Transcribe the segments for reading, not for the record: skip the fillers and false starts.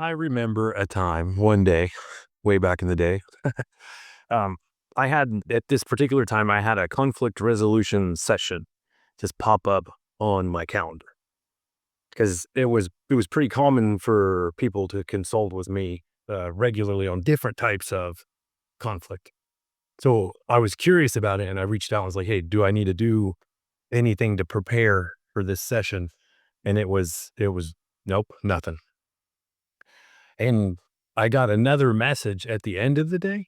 I remember a time one day, way back in the day, um, I had at this particular time, I had a conflict resolution session just pop up on my calendar because it was pretty common for people to consult with me regularly on different types of conflict. So I was curious about it and I reached out and was like, "Hey, do I need to do anything to prepare for this session?" And it was nope, nothing. And I got another message at the end of the day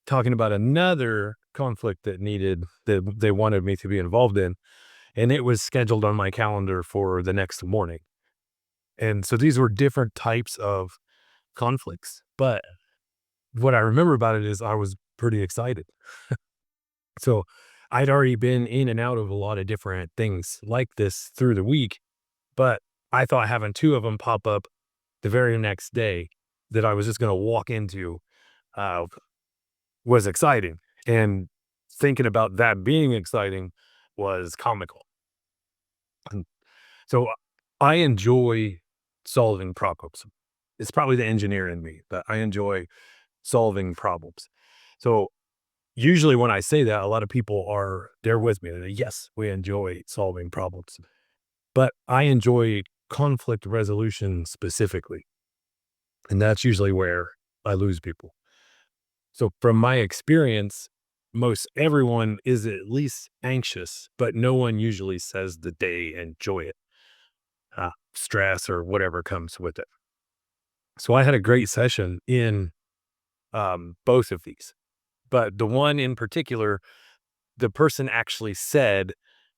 talking about another conflict that they wanted me to be involved in, and it was scheduled on my calendar for the next morning. And so these were different types of conflicts, but what I remember about it is I was pretty excited. So I'd already been in and out of a lot of different things like this through the week, but I thought having two of them pop up the very next day that I was just going to walk into uh, was exciting. And thinking about that being exciting was comical. And so I enjoy solving problems. It's probably the engineer in me, but I enjoy solving problems. So usually when I say that, a lot of people are there with me. They're like, yes, we enjoy solving problems, but I enjoy conflict resolution specifically. And that's usually where I lose people. So from my experience, most everyone is at least anxious, but no one usually says that they enjoy it, stress or whatever comes with it. So I had a great session in both of these, but the one in particular, the person actually said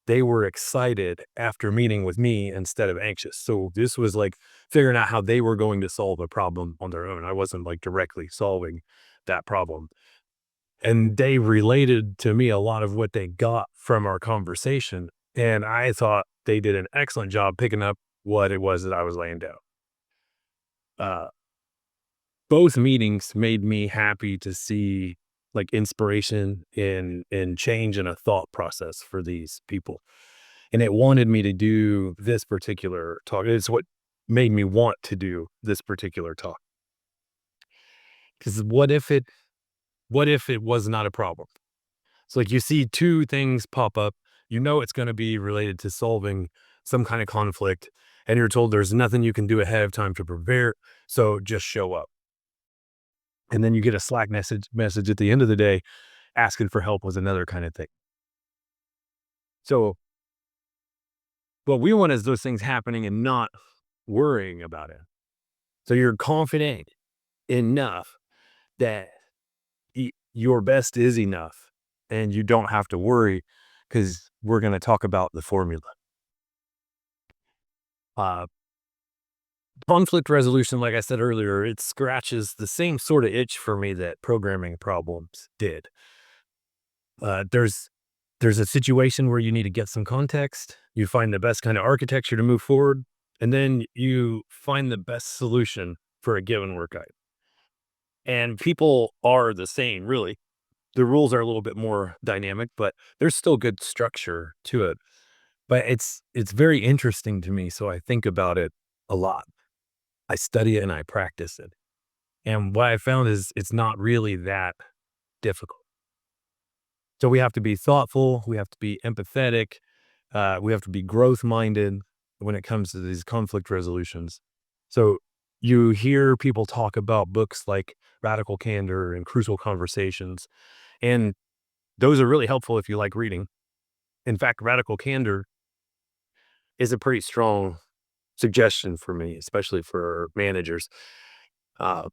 they were excited after meeting with me instead of anxious. So this was like figuring out how they were going to solve a problem on their own. I wasn't like directly solving that problem. And they related to me a lot of what they got from our conversation, and I thought they did an excellent job picking up what it was that I was laying down. Uh, Both meetings made me happy to see, like, inspiration in change in a thought process for these people, and it wanted me to do this particular talk. It's what made me want to do this particular talk. Because what if it was not a problem? So like you see two things pop up, you know it's going to be related to solving some kind of conflict, and you're told there's nothing you can do ahead of time to prepare, so just show up. And then you get a Slack message at the end of the day asking for help with another kind of thing. So what we want is those things happening and not worrying about it. So you're confident enough that your best is enough and you don't have to worry because we're going to talk about the formula. Uh, Conflict resolution, like I said earlier, it scratches the same sort of itch for me that programming problems did. There's a situation where you need to get some context, you find the best kind of architecture to move forward, and then you find the best solution for a given work item. And people are the same, really. The rules are a little bit more dynamic, but there's still good structure to it. But it's very interesting to me, so I think about it a lot. I study it and I practice it. And what I found is it's not really that difficult. So we have to be thoughtful, we have to be empathetic, we have to be growth minded when it comes to these conflict resolutions. So you hear people talk about books like Radical Candor and Crucial Conversations, and those are really helpful if you like reading. In fact, Radical Candor is a pretty strong suggestion for me, especially for managers. Uh,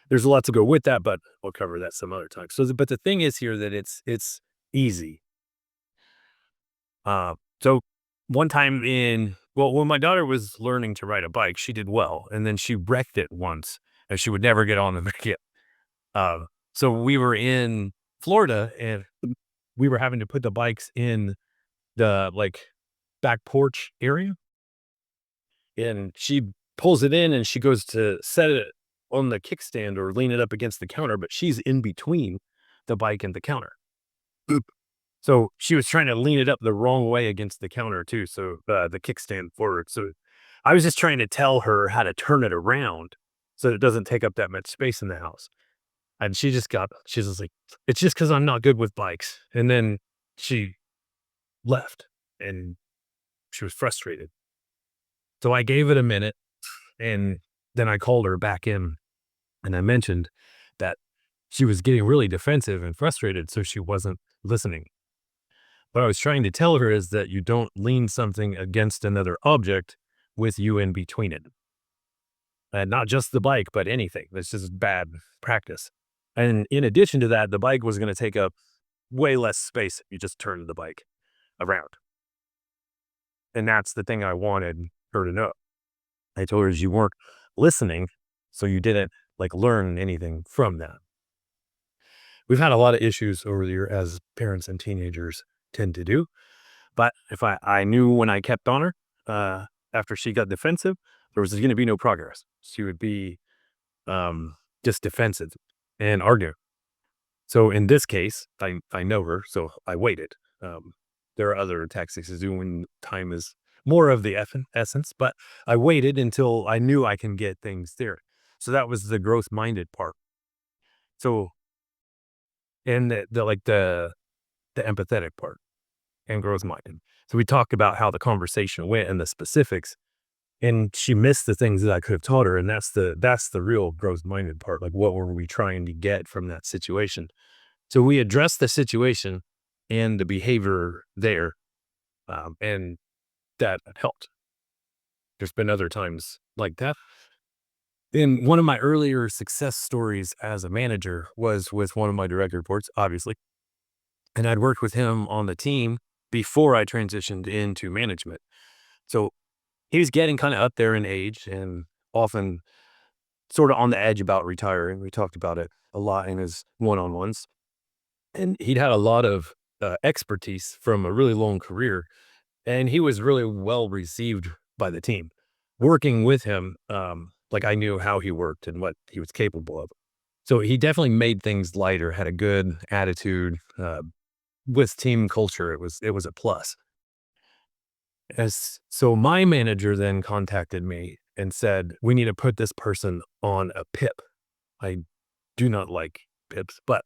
There's a lot to go with that, but we'll cover that some other time. But the thing is here that it's easy. So one time when my daughter was learning to ride a bike, she did well, and then she wrecked it once, and she would never get on the bike again. So we were in Florida, and we were having to put the bikes in the like back porch area, and she pulls it in, and she goes to set it on the kickstand or lean it up against the counter, but she's in between the bike and the counter. Oop. So she was trying to lean it up the wrong way against the counter too. So the kickstand forward. So I was just trying to tell her how to turn it around so that it doesn't take up that much space in the house. And she's just like, it's just because I'm not good with bikes. And then she left and she was frustrated. So I gave it a minute and then I called her back in and I mentioned that she was getting really defensive and frustrated. So she wasn't listening. What I was trying to tell her is that you don't lean something against another object with you in between it. And not just the bike, but anything. That's just bad practice. And in addition to that, the bike was going to take up way less space if you just turned the bike around. And that's the thing I wanted her to know. I told her you weren't listening, so you didn't like learn anything from that. We've had a lot of issues over the year as parents and teenagers tend to do. But if I knew when I kept on her, after she got defensive, there was going to be no progress. She would be just defensive and argue. So in this case, I know her, so I waited. There are other tactics to do when time is more of the essence, but I waited until I knew I can get things there. So that was the growth minded part. So and the empathetic part and growth minded. So we talked about how the conversation went and the specifics, and she missed the things that I could have taught her, and that's the real growth minded part. Like, what were we trying to get from that situation? So we addressed the situation and the behavior there, and that helped. There's been other times like that. In one of my earlier success stories as a manager was with one of my direct reports, obviously, and I'd worked with him on the team before I transitioned into management. So he was getting kind of up there in age and often sort of on the edge about retiring. We talked about it a lot in his one-on-ones. And he'd had a lot of expertise from a really long career, and he was really well received by the team. Working with him, like I knew how he worked and what he was capable of. So he definitely made things lighter, had a good attitude. With team culture, it was a plus. So my manager then contacted me and said, "We need to put this person on a PIP." I do not like PIPs, but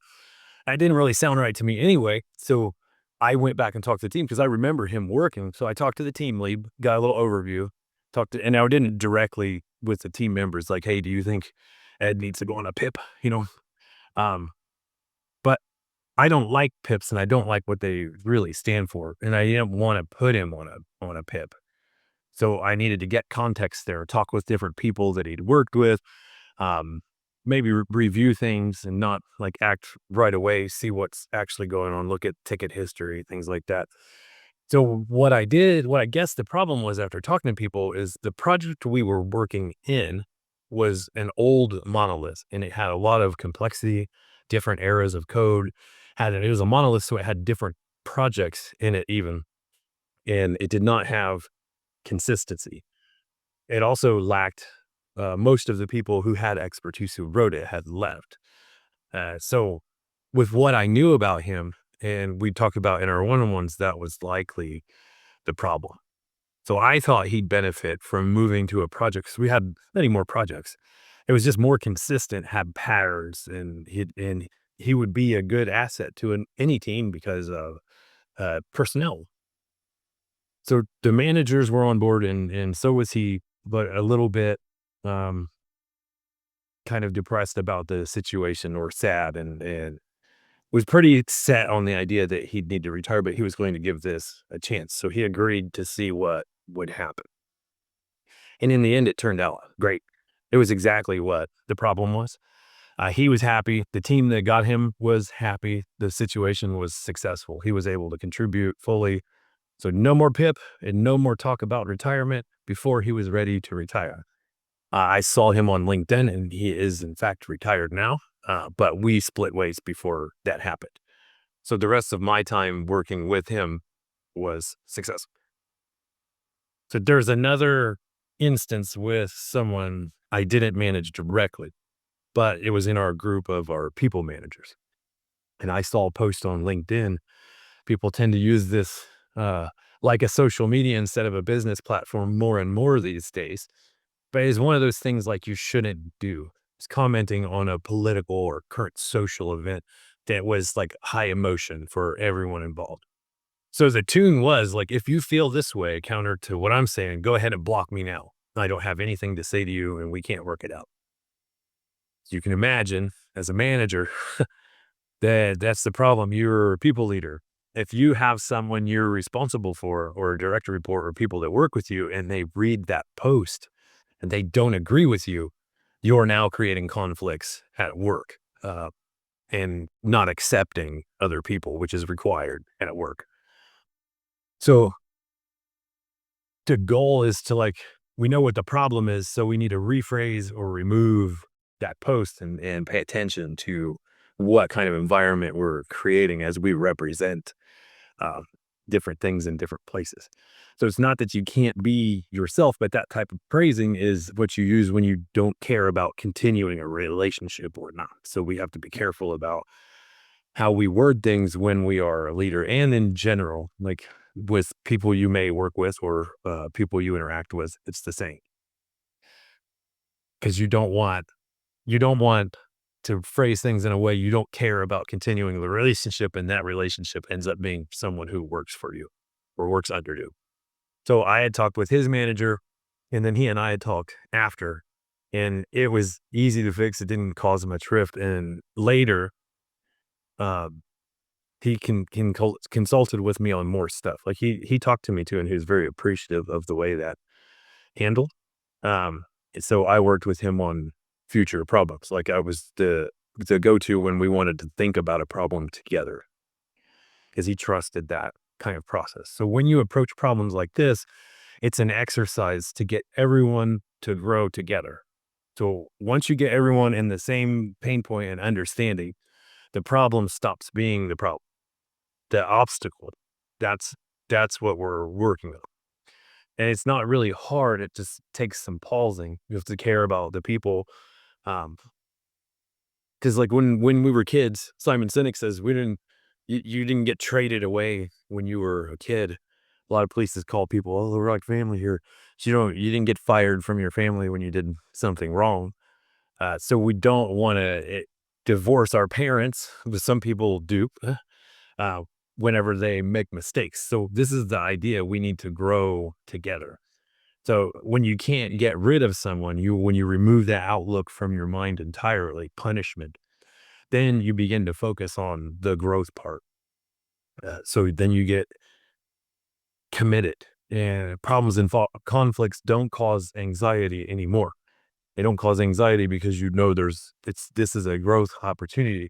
that didn't really sound right to me anyway. So I went back and talked to the team because I remember him working. So I talked to the team lead, got a little overview, and I didn't directly with the team members like, "Hey, do you think Ed needs to go on a PIP?" Um, but I don't like PIPs and I don't like what they really stand for. And I didn't want to put him on a PIP. So I needed to get context there, talk with different people that he'd worked with, um, maybe review things and not like act right away, see what's actually going on, look at ticket history, things like that. So what I did, what I guess the problem was after talking to people is the project we were working in was an old monolith and it had a lot of complexity, different eras of code. It was a monolith, so it had different projects in it even, and it did not have consistency. It also lacked most of the people who had expertise who wrote it had left. So with what I knew about him, and we talked about in our one-on-ones, that was likely the problem. So I thought he'd benefit from moving to a project because we had many more projects. It was just more consistent, had patterns, and he would be a good asset to any team because of personnel. So the managers were on board, and so was he, but a little bit um, kind of depressed about the situation or sad, and was pretty set on the idea that he'd need to retire, but he was going to give this a chance. So he agreed to see what would happen. And in the end, it turned out great. It was exactly what the problem was. He was happy. The team that got him was happy. The situation was successful. He was able to contribute fully. So no more PIP and no more talk about retirement before he was ready to retire. I saw him on LinkedIn and he is in fact retired now, but we split ways before that happened. So the rest of my time working with him was successful. So there's another instance with someone I didn't manage directly, but it was in our group of our people managers. And I saw a post on LinkedIn. People tend to use this like a social media instead of a business platform more and more these days. But it's one of those things like you shouldn't do. It's commenting on a political or current social event that was like high emotion for everyone involved. So the tune was like, if you feel this way, counter to what I'm saying, go ahead and block me now. I don't have anything to say to you and we can't work it out. You can imagine as a manager that that's the problem. You're a people leader. If you have someone you're responsible for or a direct report or people that work with you and they read that post and they don't agree with you, you're now creating conflicts at work and not accepting other people, which is required at work. So the goal is to like, we know what the problem is. So we need to rephrase or remove that post and pay attention to what kind of environment we're creating as we represent uh, different things in different places. So it's not that you can't be yourself, but that type of praising is what you use when you don't care about continuing a relationship or not. So we have to be careful about how we word things when we are a leader and in general, like with people you may work with or people you interact with, it's the same because you don't want to phrase things in a way you don't care about continuing the relationship, and that relationship ends up being someone who works for you or works under you. So I had talked with his manager, and then he and I had talked after, and it was easy to fix. It didn't cause much rift. And later, um, he consulted with me on more stuff. Like he talked to me too, and he was very appreciative of the way that handled. Um, and so I worked with him on future problems. Like I was the go to when we wanted to think about a problem together because he trusted that kind of process. So when you approach problems like this, it's an exercise to get everyone to grow together. So once you get everyone in the same pain point and understanding, the problem stops being the problem, the obstacle. That's that's what we're working on. And it's not really hard. It just takes some pausing. You have to care about the people. Um, because like when we were kids, Simon Sinek says you didn't get traded away when you were a kid. A lot of places call people, oh, we're like family here. So you didn't get fired from your family when you did something wrong. So we don't want to divorce our parents, but some people do uh, whenever they make mistakes. So this is the idea. We need to grow together. So when you can't get rid of someone, when you remove that outlook from your mind entirely, punishment, then you begin to focus on the growth part. So then you get committed, and problems and conflicts don't cause anxiety anymore. They don't cause anxiety because you know this is a growth opportunity,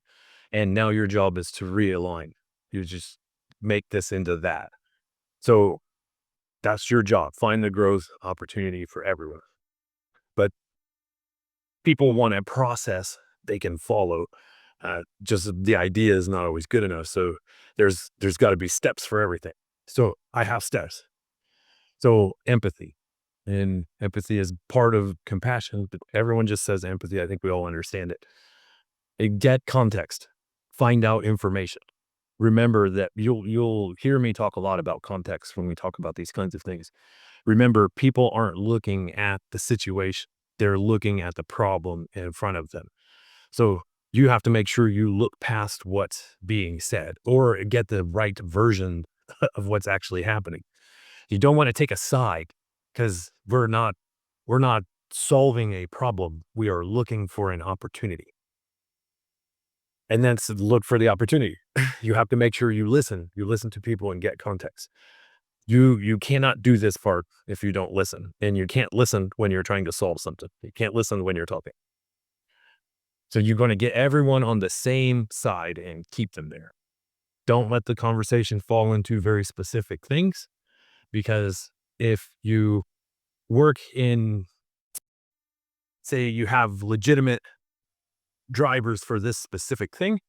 and now your job is to realign. You just make this into that. So that's your job. Find the growth opportunity for everyone. But people want a process they can follow. Just the idea is not always good enough. So there's got to be steps for everything. So I have steps. So empathy, and empathy is part of compassion. But everyone just says empathy. I think we all understand it. Get context. Find out information. Remember that you'll hear me talk a lot about context when we talk about these kinds of things. Remember, people aren't looking at the situation; they're looking at the problem in front of them. So you have to make sure you look past what's being said or get the right version of what's actually happening. You don't want to take a side because we're not solving a problem. We are looking for an opportunity. And then look for the opportunity. You have to make sure you listen. You listen to people and get context. You cannot do this part if you don't listen. And you can't listen when you're trying to solve something. You can't listen when you're talking. So you're going to get everyone on the same side and keep them there. Don't let the conversation fall into very specific things, because if you work in, say, you have legitimate drivers for this specific thing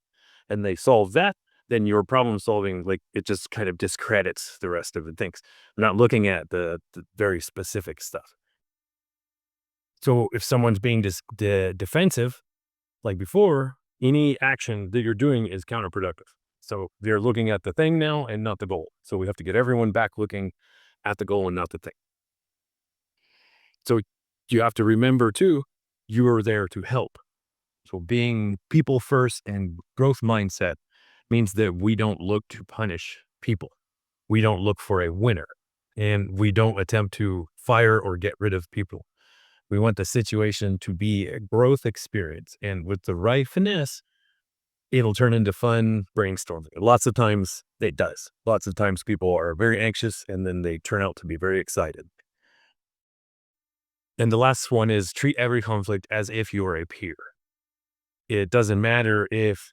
and they solve that, then your problem solving, like it just kind of discredits the rest of the things. I'm not looking at the very specific stuff. So if someone's being defensive, like before, any action that you're doing is counterproductive. So they're looking at the thing now and not the goal. So we have to get everyone back looking at the goal and not the thing. So you have to remember too, you are there to help. So being people first and growth mindset means that we don't look to punish people. We don't look for a winner, and we don't attempt to fire or get rid of people. We want the situation to be a growth experience. And with the right finesse, it'll turn into fun brainstorming. Lots of times it does. Lots of times people are very anxious and then they turn out to be very excited. And the last one is treat every conflict as if you are a peer. It doesn't matter if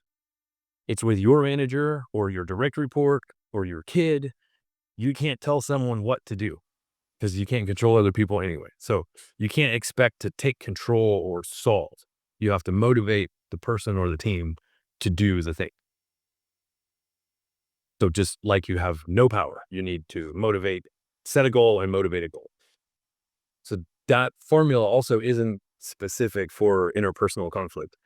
it's with your manager or your direct report or your kid. You can't tell someone what to do because you can't control other people anyway. So you can't expect to take control or solve. You have to motivate the person or the team to do the thing. So just like you have no power, you need to motivate, set a goal and motivate a goal. So that formula also isn't specific for interpersonal conflict.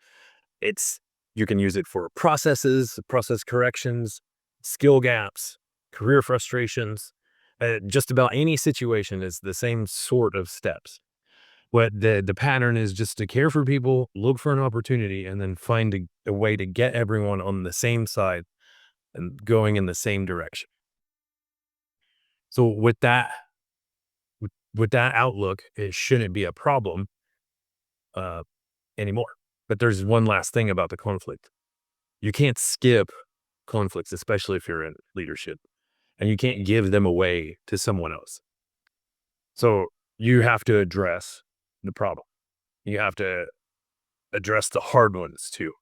It's you can use it for processes, process corrections, skill gaps, career frustrations. Just about any situation is the same sort of steps. What the pattern is just to care for people, look for an opportunity, and then find a way to get everyone on the same side and going in the same direction. So with that outlook, it shouldn't be a problem uh, anymore. But there's one last thing about the conflict. You can't skip conflicts, especially if you're in leadership, and you can't give them away to someone else. So you have to address the problem. You have to address the hard ones too.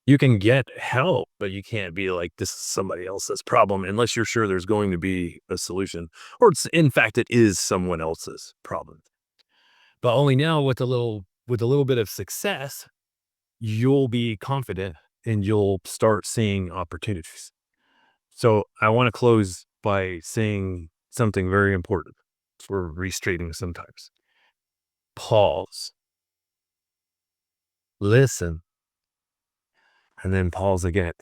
You can get help, but you can't be like, this is somebody else's problem unless you're sure there's going to be a solution. Or it's, in fact, it is someone else's problem. But only now with a little bit of success, you'll be confident and you'll start seeing opportunities. So I want to close by saying something very important for restrating sometimes. Pause, listen, and then pause again.